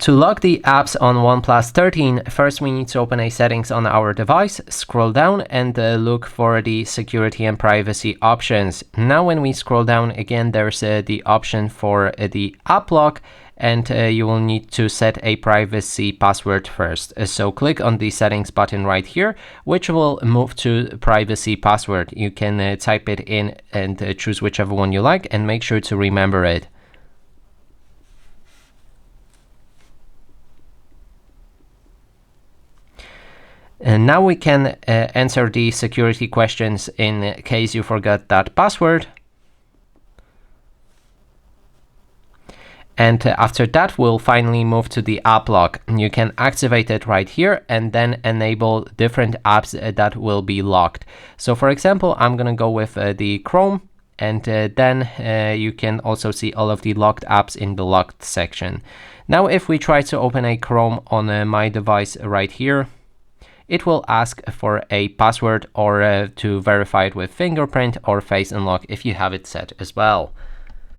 To lock the apps on OnePlus 13, first we need to open a settings on our device, scroll down and look for the security and privacy options. Now when we scroll down again, there's the option for the app lock, and you will need to set a privacy password first. So click on the settings button right here, which will move to privacy password. You can type it in and choose whichever one you like, and make sure to remember it. And now we can answer the security questions in case you forgot that password. And after that, we'll finally move to the app lock. You can activate it right here and then enable different apps that will be locked. So for example, I'm going to go with the Chrome, and then you can also see all of the locked apps in the locked section. Now, if we try to open a Chrome on my device right here, it will ask for a password or to verify it with fingerprint or face unlock if you have it set as well.